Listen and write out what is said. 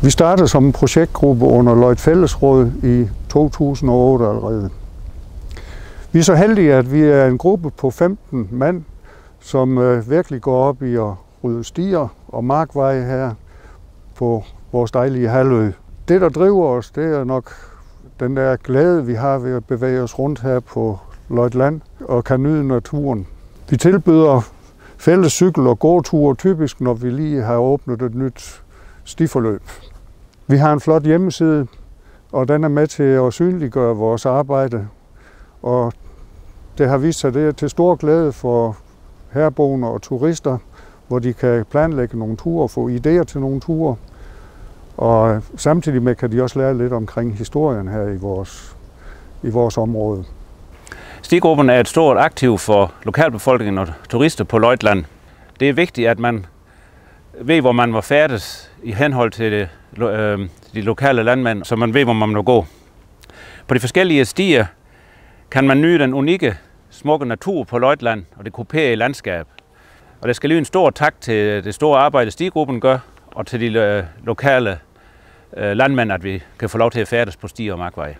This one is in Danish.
Vi startede som en projektgruppe under Løjt Fællesråd i 2008 allerede. Vi er så heldige, at vi er en gruppe på 15 mand, som virkelig går op i at rydde stier og markveje her på vores dejlige halvø. Det, der driver os, det er nok den der glæde, vi har ved at bevæge os rundt her på Løjt Land og kan nyde naturen. Vi tilbyder fælles cykel- og gåture typisk, når vi lige har åbnet et nyt stiforløb. Vi har en flot hjemmeside, og den er med til at synliggøre vores arbejde. Og det har vist sig, det er til stor glæde for herboende og turister, hvor de kan planlægge nogle ture og få idéer til nogle ture. Og samtidig med kan de også lære lidt omkring historien her i vores område. Stigruppen er et stort aktiv for lokalbefolkningen og turister på Løjt Land. Det er vigtigt, at man ved, hvor man må færdes i henhold til de lokale landmænd, så man ved, hvor man må gå. På de forskellige stier kan man nyde den unikke, smukke natur på Løjt Land og det kuperede landskab. Og der skal lyde en stor tak til det store arbejde, Stigruppen gør, og til de lokale landmænd, at vi kan få lov til at færdes på stier og markveje.